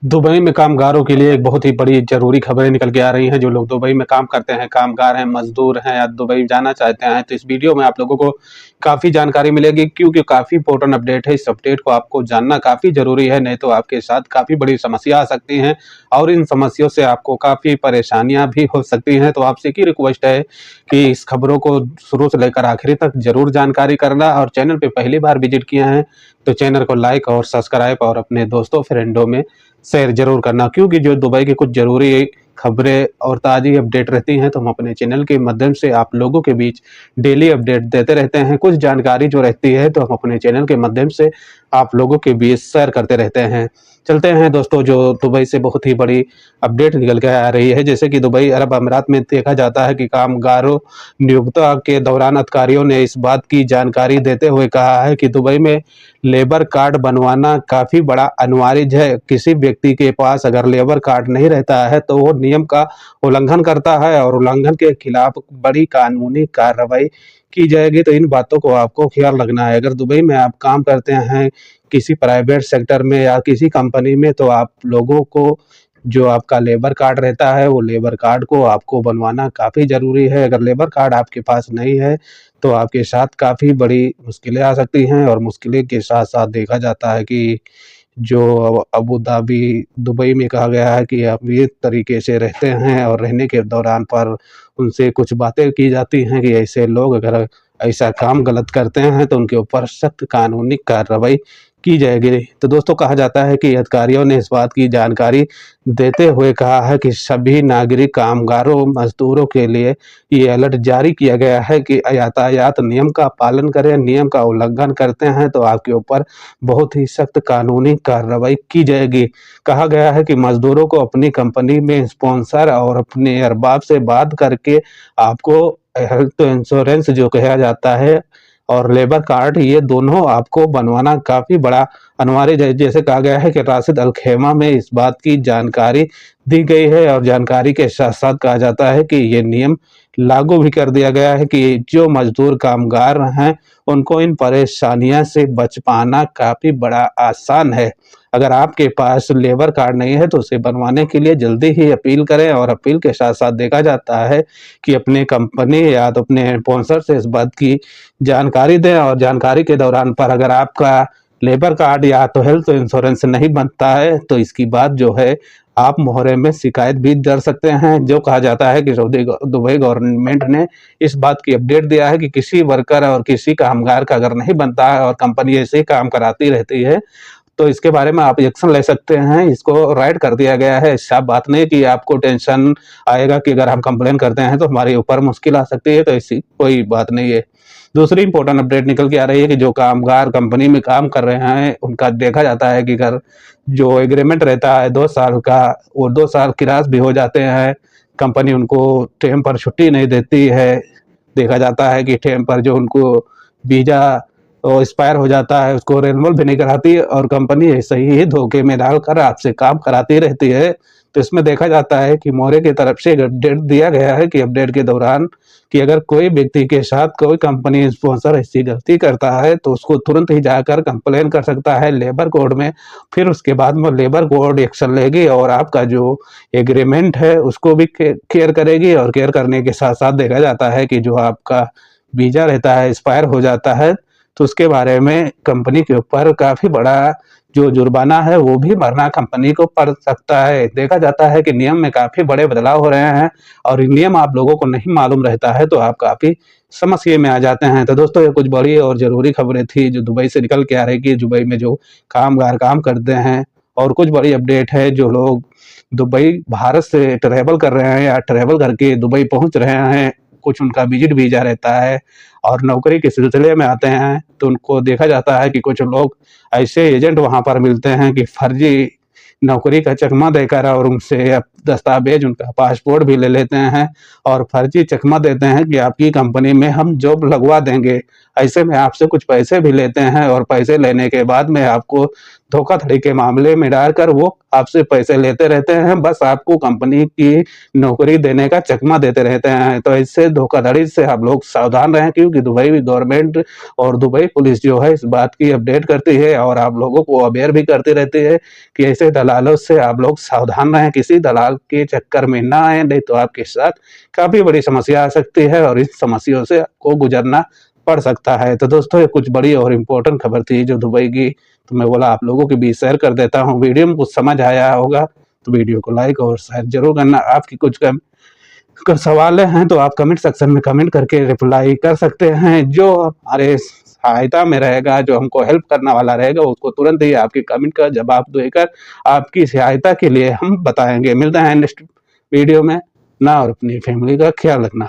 Dubai में कामगारों के लिए एक बहुत ही बड़ी ज़रूरी खबरें निकल के आ रही हैं। जो लोग दुबई में काम करते हैं, कामगार हैं, मज़दूर हैं या दुबई जाना चाहते हैं, तो इस वीडियो में आप लोगों को काफ़ी जानकारी मिलेगी क्योंकि काफ़ी इम्पोर्टेंट अपडेट है। इस अपडेट को आपको जानना काफ़ी ज़रूरी है, नहीं तो आपके साथ काफ़ी बड़ी समस्या आ सकती हैं और इन समस्याओं से आपको काफ़ी परेशानियाँ भी हो सकती हैं। तो आपसे एक ही रिक्वेस्ट है कि इस खबरों को शुरू से लेकर आखिरी तक ज़रूर जानकारी करना और चैनल पे पहली बार विज़िट किए हैं, तो चैनल को लाइक और सब्सक्राइब और अपने दोस्तों, फ्रेंडों में शेयर ज़रूर करना क्योंकि जो दुबई की कुछ ज़रूरी खबरें और ताज़ी अपडेट रहती हैं, तो हम अपने चैनल के माध्यम से आप लोगों के बीच डेली अपडेट देते रहते हैं। कुछ जानकारी जो रहती है, तो हम अपने चैनल के माध्यम से आप लोगों के बीच शेयर करते रहते हैं। चलते हैं दोस्तों, जो दुबई से बहुत ही बड़ी अपडेट निकल के आ रही है, जैसे कि दुबई अरब अमीरात में देखा जाता है कि कामगारों नियोक्ता के दौरान अधिकारियों ने इस बात की जानकारी देते हुए कहा है कि दुबई में लेबर कार्ड बनवाना काफ़ी बड़ा अनिवार्य है। किसी व्यक्ति के पास अगर लेबर कार्ड नहीं रहता है, तो वो नियम का उल्लंघन करता है और उल्लंघन के खिलाफ बड़ी कानूनी कार्रवाई की जाएगी। तो इन बातों को आपको ख्याल रखना है। अगर दुबई में आप काम करते हैं, किसी प्राइवेट सेक्टर में या किसी कंपनी में, तो आप लोगों को जो आपका लेबर कार्ड रहता है, वो लेबर कार्ड को आपको बनवाना काफ़ी ज़रूरी है। अगर लेबर कार्ड आपके पास नहीं है, तो आपके साथ काफ़ी बड़ी मुश्किलें आ सकती हैं और मुश्किलें के साथ-साथ देखा जाता है कि जो अबू धाबी, दुबई में कहा गया है कि आप ये तरीके से रहते हैं और रहने के दौरान पर उनसे कुछ बातें की जाती हैं कि ऐसे लोग अगर ऐसा काम गलत करते हैं, तो उनके ऊपर सख्त कानूनी कार्रवाई की जाएगी। तो दोस्तों, कहा जाता है कि अधिकारियों ने इस बात की जानकारी देते हुए कहा है कि सभी नागरिक कामगारों, मज़दूरों के लिए ये अलर्ट जारी किया गया है कि यातायात नियम का पालन करें। नियम का उल्लंघन करते हैं, तो आपके ऊपर बहुत ही सख्त कानूनी कार्रवाई की जाएगी। कहा गया है कि मज़दूरों को अपनी कंपनी में स्पॉन्सर और अपने अरबाब से बात करके आपको हेल्थ इंश्योरेंस जो कहा जाता है और लेबर कार्ड, ये दोनों आपको बनवाना काफ़ी बड़ा अनिवार्य है। जैसे कहा गया है कि राशिद अल खैमा में इस बात की जानकारी दी गई है और जानकारी के साथ-साथ कहा जाता है कि ये नियम लागू भी कर दिया गया है कि जो मज़दूर कामगार हैं, उनको इन परेशानियों से बच पाना काफ़ी बड़ा आसान है। अगर आपके पास लेबर कार्ड नहीं है, तो उसे बनवाने के लिए जल्दी ही अपील करें और अपील के साथ-साथ देखा जाता है कि अपने कंपनी या तो अपने स्पॉन्सर से इस बात की जानकारी दें और जानकारी के दौरान पर अगर आपका लेबर कार्ड या तो हेल्थ इंश्योरेंस नहीं बनता है, तो इसकी बात जो है आप मोहरे में शिकायत भी दर्ज सकते हैं। जो कहा जाता है कि दुबई गवर्नमेंट ने इस बात की अपडेट दिया है कि किसी वर्कर और किसी कामगार का अगर नहीं बनता है और कंपनी ऐसे ही काम कराती रहती है, तो इसके बारे में आप एक्शन ले सकते हैं। इसको राइट कर दिया गया है। साफ बात नहीं कि आपको टेंशन आएगा कि अगर हम कंप्लेन करते हैं, तो हमारे ऊपर मुश्किल आ सकती है, तो ऐसी कोई बात नहीं है। दूसरी इम्पोर्टेंट अपडेट निकल के आ रही है कि जो कामगार कंपनी में काम कर रहे हैं, उनका देखा जाता है कि अगर जो एग्रीमेंट रहता है 2 साल का, वो 2 साल क्रॉस भी हो जाते हैं। कंपनी उनको टाइम पर छुट्टी नहीं देती है। देखा जाता है कि टाइम पर जो उनको वीज़ा एक्सपायर हो जाता है, उसको रिन्यूअल भी नहीं कराती और कंपनी ऐसे ही धोखे में डालकर आपसे काम कराती रहती है। तो इसमें देखा जाता है कि मोरे की तरफ से एक अपडेट दिया गया है कि अपडेट के दौरान कि अगर कोई व्यक्ति के साथ कोई कंपनी स्पॉन्सर ऐसी गलती करता है, तो उसको तुरंत ही जाकर कंप्लेन कर सकता है लेबर कोड में। फिर उसके बाद में लेबर कोड एक्शन लेगी और आपका जो एग्रीमेंट है, उसको भी केयर करेगी और केयर करने के साथ-साथ देखा जाता है कि जो आपका वीज़ा रहता है, एक्सपायर हो जाता है, तो उसके बारे में कंपनी के ऊपर काफ़ी बड़ा जो जुर्माना है, वो भी भरना कंपनी को पड़ सकता है। देखा जाता है कि नियम में काफ़ी बड़े बदलाव हो रहे हैं और ये नियम आप लोगों को नहीं मालूम रहता है, तो आप काफ़ी समस्या में आ जाते हैं। तो दोस्तों, ये कुछ बड़ी और ज़रूरी खबरें थी जो दुबई से निकल के आ रही कि दुबई में जो कामगार काम करते हैं, और कुछ बड़ी अपडेट है जो लोग दुबई भारत से ट्रैवल कर रहे हैं या ट्रैवल करके दुबई पहुँच रहे हैं, कुछ उनका विज़िट वीज़ा रहता है और नौकरी के सिलसिले में आते हैं, तो उनको देखा जाता है कि कुछ लोग ऐसे एजेंट वहाँ पर मिलते हैं कि फर्जी नौकरी का चकमा देकर और उनसे दस्तावेज, उनका पासपोर्ट भी ले लेते हैं और फर्जी चकमा देते हैं कि आपकी कंपनी में हम जॉब लगवा देंगे। ऐसे में आपसे कुछ पैसे भी लेते हैं और पैसे लेने के बाद में आपको धोखाधड़ी के मामले में डालकर वो आपसे पैसे लेते रहते हैं, बस आपको कंपनी की नौकरी देने का चकमा देते रहते हैं। तो इससे धोखाधड़ी से आप लोग सावधान रहें, क्योंकि दुबई गवर्नमेंट और दुबई पुलिस जो है इस बात की अपडेट करती है और आप लोगों को अवेयर भी करती रहती है कि ऐसे दलालों से आप लोग सावधान रहें, किसी दलाल के चक्कर में ना आए, नहीं तो आपके साथ काफ़ी बड़ी समस्या आ सकती है और इस समस्याओं से आपको गुजरना पड़ सकता है। तो दोस्तों, ये कुछ बड़ी और इम्पोर्टेंट खबर थी जो दुबई की, तो मैं बोला आप लोगों के बीच शेयर कर देता हूँ। वीडियो में कुछ समझ आया होगा तो वीडियो को लाइक और शेयर ज़रूर करना। आपकी कुछ अगर सवाल हैं तो आप कमेंट सेक्शन में कमेंट करके रिप्लाई कर सकते हैं। जो हमारे सहायता में रहेगा, जो हमको हेल्प करने वाला रहेगा, उसको तुरंत ही आपके कमेंट का जवाब देकर आपकी सहायता के लिए हम बताएंगे। मिलते हैं नेक्स्ट वीडियो में ना, और अपनी फैमिली का ख्याल रखना।